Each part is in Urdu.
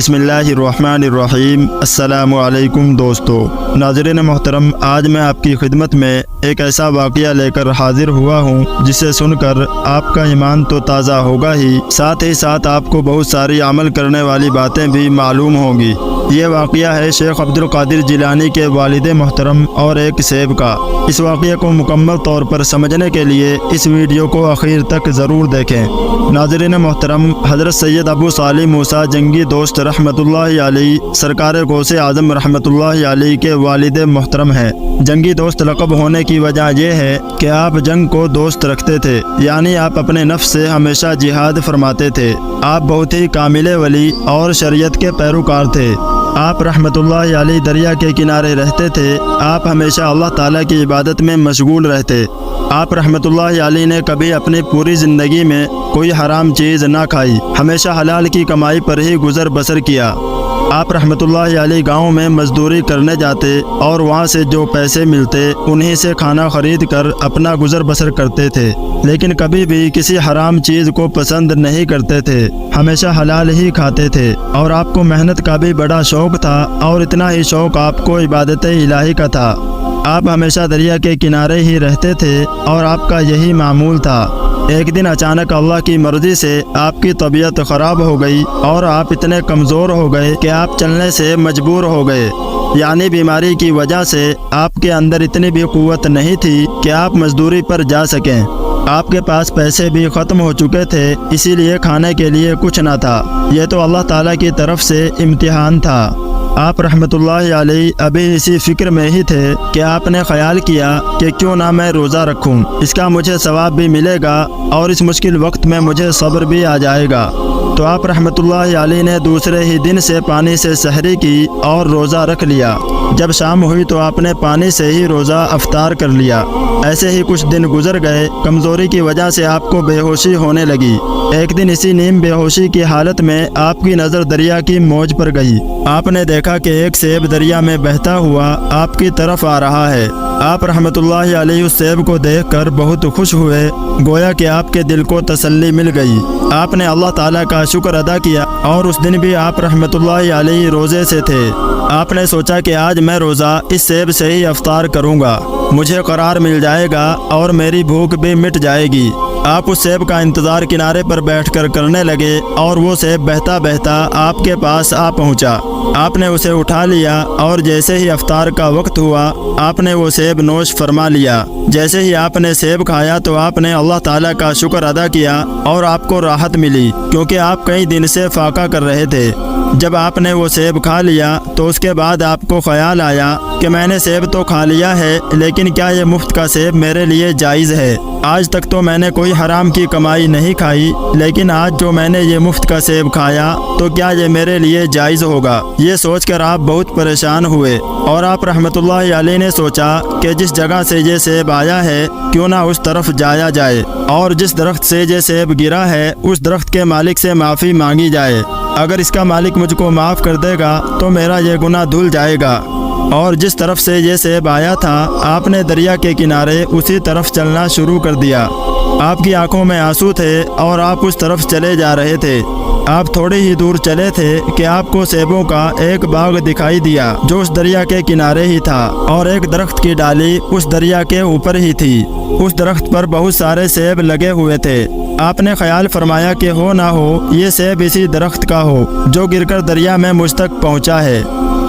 بسم اللہ الرحمن الرحیم۔ السلام علیکم دوستو، ناظرین محترم، آج میں آپ کی خدمت میں ایک ایسا واقعہ لے کر حاضر ہوا ہوں جسے سن کر آپ کا ایمان تو تازہ ہوگا ہی ساتھ آپ کو بہت ساری عمل کرنے والی باتیں بھی معلوم ہوں گی۔ یہ واقعہ ہے شیخ عبد القادر جیلانی کے والد محترم اور ایک سیب کا۔ اس واقعے کو مکمل طور پر سمجھنے کے لیے اس ویڈیو کو آخر تک ضرور دیکھیں۔ ناظرین محترم، حضرت سید ابو صالح موسیٰ جنگی دوست رحمۃ اللہ علیہ سرکار غوث اعظم رحمۃ اللہ علیہ کے والد محترم ہیں۔ جنگی دوست لقب ہونے کی وجہ یہ ہے کہ آپ جنگ کو دوست رکھتے تھے، یعنی آپ اپنے نفس سے ہمیشہ جہاد فرماتے تھے۔ آپ بہت ہی کامل ولی اور شریعت کے پیروکار تھے۔ آپ رحمۃ اللہ علیہ دریا کے کنارے رہتے تھے۔ آپ ہمیشہ اللہ تعالیٰ کی عبادت میں مشغول رہتے۔ آپ رحمۃ اللہ علیہ نے کبھی اپنی پوری زندگی میں کوئی حرام چیز نہ کھائی، ہمیشہ حلال کی کمائی پر ہی گزر بسر کیا۔ آپ رحمۃ اللہ علیہ گاؤں میں مزدوری کرنے جاتے اور وہاں سے جو پیسے ملتے انہی سے کھانا خرید کر اپنا گزر بسر کرتے تھے، لیکن کبھی بھی کسی حرام چیز کو پسند نہیں کرتے تھے، ہمیشہ حلال ہی کھاتے تھے۔ اور آپ کو محنت کا بھی بڑا شوق تھا، اور اتنا ہی شوق آپ کو عبادت الہی کا تھا۔ آپ ہمیشہ دریا کے کنارے ہی رہتے تھے اور آپ کا یہی معمول تھا۔ ایک دن اچانک اللہ کی مرضی سے آپ کی طبیعت خراب ہو گئی اور آپ اتنے کمزور ہو گئے کہ آپ چلنے سے مجبور ہو گئے، یعنی بیماری کی وجہ سے آپ کے اندر اتنی بھی قوت نہیں تھی کہ آپ مزدوری پر جا سکیں۔ آپ کے پاس پیسے بھی ختم ہو چکے تھے، اسی لیے کھانے کے لیے کچھ نہ تھا۔ یہ تو اللہ تعالیٰ کی طرف سے امتحان تھا۔ آپ رحمۃ اللہ علیہ ابھی اسی فکر میں ہی تھے کہ آپ نے خیال کیا کہ کیوں نہ میں روزہ رکھوں، اس کا مجھے ثواب بھی ملے گا اور اس مشکل وقت میں مجھے صبر بھی آ جائے گا۔ تو آپ رحمۃ اللہ علیہ نے دوسرے ہی دن سے پانی سے سحری کی اور روزہ رکھ لیا۔ جب شام ہوئی تو آپ نے پانی سے ہی روزہ افطار کر لیا۔ ایسے ہی کچھ دن گزر گئے۔ کمزوری کی وجہ سے آپ کو بے ہوشی ہونے لگی۔ ایک دن اسی نیم بے ہوشی کی حالت میں آپ کی نظر دریا کی موج پر گئی۔ آپ نے دیکھا کہ ایک سیب دریا میں بہتا ہوا آپ کی طرف آ رہا ہے۔ آپ رحمۃ اللہ علیہ اس سیب کو دیکھ کر بہت خوش ہوئے، گویا کہ آپ کے دل کو تسلی مل گئی۔ آپ نے اللہ تعالیٰ کا شکر ادا کیا، اور اس دن بھی آپ رحمۃ اللہ علیہ روزے سے تھے۔ آپ نے سوچا کہ آج میں روزہ اس سیب سے ہی افطار کروں گا، مجھے قرار مل جائے گا اور میری بھوک بھی مٹ جائے گی۔ آپ اس سیب کا انتظار کنارے پر بیٹھ کر کرنے لگے، اور وہ سیب بہتا بہتا آپ کے پاس آ پہنچا۔ آپ نے اسے اٹھا لیا، اور جیسے ہی افطار کا وقت ہوا آپ نے وہ سیب نوش فرما لیا۔ جیسے ہی آپ نے سیب کھایا تو آپ نے اللہ تعالیٰ کا شکر ادا کیا، اور آپ کو راحت ملی، کیونکہ آپ کئی دن سے فاقہ کر رہے تھے۔ جب آپ نے وہ سیب کھا لیا تو اس کے بعد آپ کو خیال آیا کہ میں نے سیب تو کھا لیا ہے، لیکن کیا یہ مفت کا سیب میرے لیے جائز ہے؟ آج تک تو میں نے کوئی حرام کی کمائی نہیں کھائی، لیکن آج جو میں نے یہ مفت کا سیب کھایا تو کیا یہ میرے لیے جائز ہوگا؟ یہ سوچ کر آپ بہت پریشان ہوئے، اور آپ رحمۃ اللہ علیہ نے سوچا کہ جس جگہ سے یہ سیب آیا ہے کیوں نہ اس طرف جایا جائے، اور جس درخت سے یہ سیب گرا ہے اس درخت کے مالک سے معافی مانگی جائے۔ اگر اس کا مالک مجھ کو معاف کر دے گا تو میرا یہ گناہ دھل جائے گا۔ اور جس طرف سے یہ سیب آیا تھا آپ نے دریا کے کنارے اسی طرف چلنا شروع کر دیا۔ آپ کی آنکھوں میں آنسو تھے اور آپ اس طرف چلے جا رہے تھے۔ آپ تھوڑی ہی دور چلے تھے کہ آپ کو سیبوں کا ایک باغ دکھائی دیا جو اس دریا کے کنارے ہی تھا، اور ایک درخت کی ڈالی اس دریا کے اوپر ہی تھی۔ اس درخت پر بہت سارے سیب لگے ہوئے تھے۔ آپ نے خیال فرمایا کہ ہو نہ ہو یہ سیب اسی درخت کا ہو جو گر کر دریا میں مجھ تک پہنچا ہے۔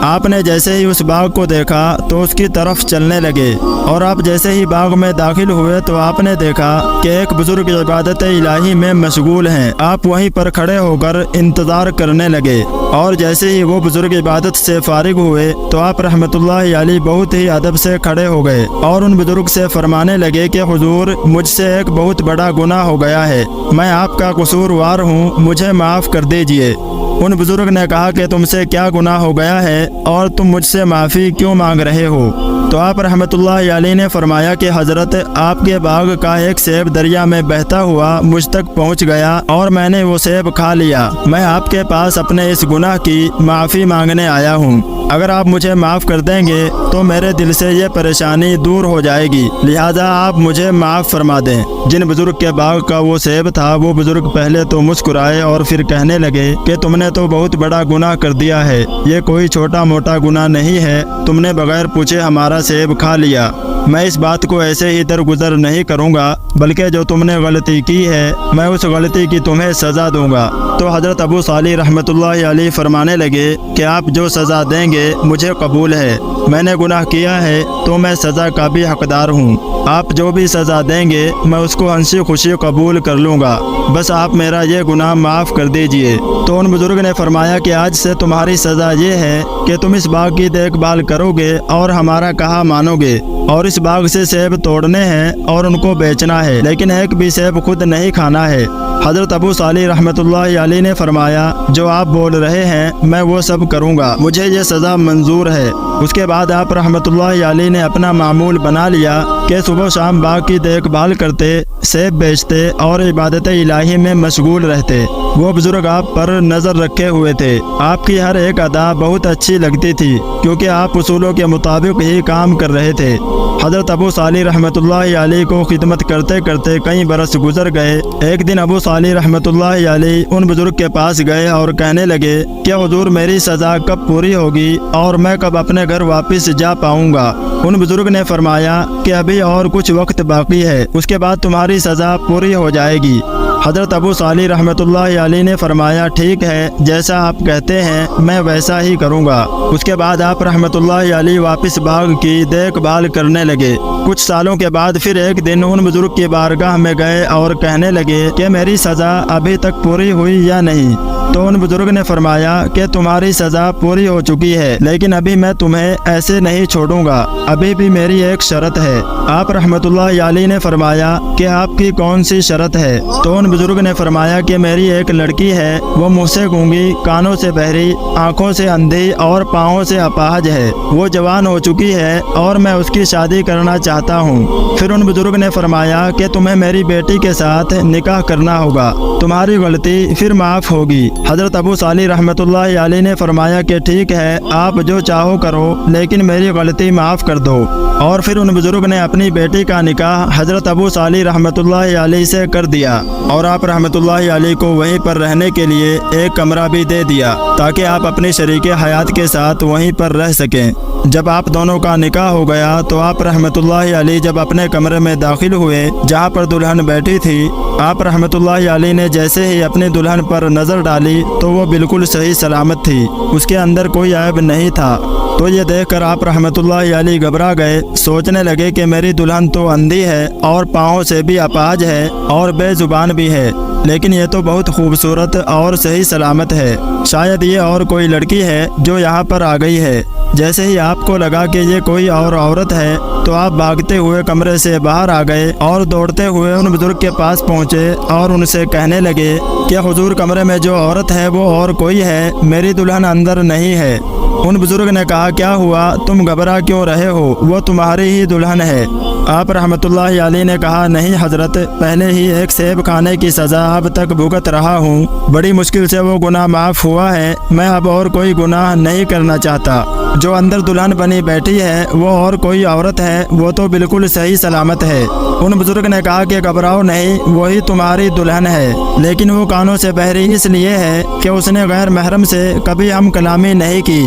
آپ نے جیسے ہی اس باغ کو دیکھا تو اس کی طرف چلنے لگے، اور آپ جیسے ہی باغ میں داخل ہوئے تو آپ نے دیکھا کہ ایک بزرگ عبادت الہی میں مشغول ہیں۔ آپ وہیں پر کھڑے ہو کر انتظار کرنے لگے، اور جیسے ہی وہ بزرگ عبادت سے فارغ ہوئے تو آپ رحمۃ اللہ علیہ بہت ہی ادب سے کھڑے ہو گئے اور ان بزرگ سے فرمانے لگے کہ حضور مجھ سے ایک بہت بڑا گناہ ہو گیا ہے، میں آپ کا قصوروار ہوں، مجھے معاف کر دیجئے۔ ان بزرگ نے کہا کہ تم سے کیا گناہ ہو گیا ہے اور تم مجھ سے معافی کیوں مانگ رہے ہو؟ تو آپ رحمۃ اللہ علیہ نے فرمایا کہ حضرت آپ کے باغ کا ایک سیب دریا میں بہتا ہوا مجھ تک پہنچ گیا اور میں نے وہ سیب کھا لیا۔ میں آپ کے پاس اپنے اس گناہ کی معافی مانگنے آیا ہوں۔ اگر آپ مجھے معاف کر دیں گے تو میرے دل سے یہ پریشانی دور ہو جائے گی، لہذا آپ مجھے معاف فرما دیں۔ جن بزرگ کے باغ کا وہ سیب تھا وہ بزرگ پہلے تو مسکرائے اور پھر کہنے لگے کہ تم نے تو بہت بڑا گناہ کر دیا ہے، یہ کوئی چھوٹا موٹا گناہ نہیں ہے، تم نے بغیر پوچھے ہمارا سیب کھا لیا۔ میں اس بات کو ایسے ہی درگزر نہیں کروں گا، بلکہ جو تم نے غلطی کی ہے میں اس غلطی کی تمہیں سزا دوں گا۔ تو حضرت ابو صالح رحمۃ اللہ علیہ فرمانے لگے کہ آپ جو سزا دیں گے مجھے قبول ہے، میں نے گناہ کیا ہے تو میں سزا کا بھی حقدار ہوں، آپ جو بھی سزا دیں گے میں اس کو ہنسی خوشی قبول کر لوں گا، بس آپ میرا یہ گناہ معاف کر دیجئے۔ تو ان بزرگ نے فرمایا کہ آج سے تمہاری سزا یہ ہے کہ تم اس باغ کی دیکھ بھال کرو گے اور ہمارا کہا مانو گے، اور اس باغ سے سیب توڑنے ہیں اور ان کو بیچنا ہے، لیکن ایک بھی سیب خود نہیں کھانا ہے۔ حضرت ابو صالح رحمۃ اللہ علیہ نے فرمایا جو آپ بول رہے ہیں میں وہ سب کروں گا، مجھے یہ سزا منظور ہے۔ اس کے بعد آپ رحمۃ اللہ علیہ نے اپنا معمول بنا لیا کہ صبح شام باغ کی دیکھ بھال کرتے، سیب بیچتے اور عبادت الہی میں مشغول رہتے۔ وہ بزرگ آپ پر نظر رکھے ہوئے تھے، آپ کی ہر ایک ادا بہت اچھی لگتی تھی کیونکہ آپ اصولوں کے مطابق ہی کام کر رہے تھے۔ حضرت ابو صالح رحمۃ اللہ علیہ کو خدمت کرتے کرتے کئی برس گزر گئے۔ ایک دن ابو صالح رحمۃ اللہ علیہ ان بزرگ کے پاس گئے اور کہنے لگے کہ حضور میری سزا کب پوری ہوگی اور میں کب اپنے گھر واپس جا پاؤں گا؟ ان بزرگ نے فرمایا کہ ابھی اور کچھ وقت باقی ہے، اس کے بعد تمہاری سزا پوری ہو جائے گی۔ حضرت ابو صالح رحمۃ اللہ علیہ نے فرمایا ٹھیک ہے، جیسا آپ کہتے ہیں میں ویسا ہی کروں گا۔ اس کے بعد آپ رحمۃ اللہ علیہ واپس باغ کی دیکھ بھال کرنے لگے۔ کچھ سالوں کے بعد پھر ایک دن ان بزرگ کی بارگاہ میں گئے اور کہنے لگے کہ میری سزا ابھی تک پوری ہوئی یا نہیں؟ تو ان بزرگ نے فرمایا کہ تمہاری سزا پوری ہو چکی ہے، لیکن ابھی میں تمہیں ایسے نہیں چھوڑوں گا، ابھی بھی میری ایک شرط ہے۔ آپ رحمۃ اللہ علیہ نے فرمایا کہ آپ کی کون سی شرط ہے؟ تو ان بزرگ نے فرمایا کہ میری ایک لڑکی ہے، وہ منہ سے گونگی، کانوں سے بہری، آنکھوں سے اندھی اور پاؤں سے اپاہج ہے، وہ جوان ہو چکی ہے اور میں اس کی شادی کرنا چاہتا ہوں۔ پھر ان بزرگ نے فرمایا کہ تمہیں میری بیٹی کے ساتھ نکاح کرنا ہوگا، تمہاری غلطی پھر معاف ہوگی۔ حضرت ابو صالح رحمۃ اللہ علیہ نے فرمایا کہ ٹھیک ہے، آپ جو چاہو کرو، لیکن میری غلطی معاف کر دو۔ اور پھر ان بزرگ نے اپنی بیٹی کا نکاح حضرت ابو صالح رحمۃ اللہ علیہ سے کر دیا، اور آپ رحمۃ اللہ علیہ کو وہیں پر رہنے کے لیے ایک کمرہ بھی دے دیا تاکہ آپ اپنی شریک حیات کے ساتھ وہیں پر رہ سکیں۔ جب آپ دونوں کا نکاح ہو گیا تو آپ رحمۃ اللہ علیہ جب اپنے کمرے میں داخل ہوئے جہاں پر دلہن بیٹھی تھی، آپ رحمۃ اللہ علیہ نے جیسے ہی اپنی دلہن پر نظر ڈالی تو وہ بالکل صحیح سلامت تھی، اس کے اندر کوئی عیب نہیں تھا۔ تو یہ دیکھ کر آپ رحمۃ اللہ علیہ گھبرا گئے، سوچنے لگے کہ میری دلہن تو اندھی ہے اور پاؤں سے بھی اپاہج ہے اور بے زبان بھی ہے، لیکن یہ تو بہت خوبصورت اور صحیح سلامت ہے، شاید یہ اور کوئی لڑکی ہے جو یہاں پر آ گئی ہے۔ جیسے ہی آپ کو لگا کہ یہ کوئی اور عورت ہے تو آپ بھاگتے ہوئے کمرے سے باہر آ گئے اور دوڑتے ہوئے ان بزرگ کے پاس پہنچے اور ان سے کہنے لگے کہ حضور کمرے میں جو عورت ہے وہ اور کوئی ہے، میری دلہن اندر نہیں ہے۔ ان بزرگ نے کہا کیا ہوا، تم گھبرا کیوں رہے ہو، وہ تمہاری ہی دلہن ہے۔ آپ رحمۃ اللہ علیہ نے کہا نہیں حضرت، پہلے ہی ایک سیب کھانے کی سزا اب تک بھگت رہا ہوں، بڑی مشکل سے وہ گناہ معاف ہوا ہے، میں اب اور کوئی گناہ نہیں کرنا چاہتا۔ جو اندر دلہن بنی بیٹھی ہے وہ اور کوئی عورت ہے، وہ تو بالکل صحیح سلامت ہے۔ ان بزرگ نے کہا کہ گھبراؤ نہیں، وہی تمہاری دلہن ہے، لیکن وہ کانوں سے بہری اس لیے ہے کہ اس نے غیر محرم سے کبھی ہم کلامی نہیں کی،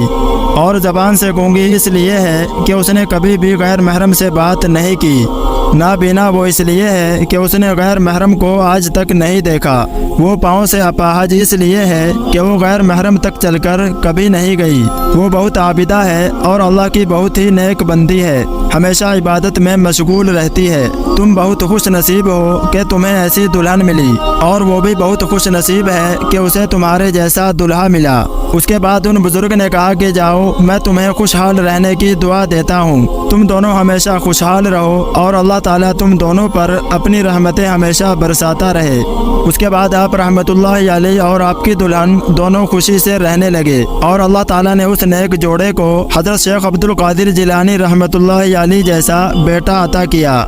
اور زبان سے گونگی اس لیے ہے کہ اس نے کبھی بھی غیر محرم سے بات نہیں کی، نابینا وہ اس لیے ہے کہ اس نے غیر محرم کو آج تک نہیں دیکھا، وہ پاؤں سے اپاہج اس لیے ہے کہ وہ غیر محرم تک چل کر کبھی نہیں گئی، وہ بہت عابدہ ہے اور اللہ کی بہت ہی نیک بندی ہے، ہمیشہ عبادت میں مشغول رہتی ہے۔ تم بہت خوش نصیب ہو کہ تمہیں ایسی دلہن ملی، اور وہ بھی بہت خوش نصیب ہے کہ اسے تمہارے جیسا دلہا ملا۔ اس کے بعد ان بزرگ نے کہا کہ جاؤ، میں تمہیں خوشحال رہنے کی دعا دیتا ہوں، تم دونوں ہمیشہ خوشحال رہو اور اللہ تعالیٰ تم دونوں پر اپنی رحمتیں ہمیشہ برساتا رہے۔ اس کے بعد آپ رحمۃ اللہ علیہ اور آپ کی دلہن دونوں خوشی سے رہنے لگے، اور اللہ تعالیٰ نے اس نیک جوڑے کو حضرت شیخ عبد القادر جیلانی رحمۃ اللہ علیہ جیسا بیٹا عطا کیا۔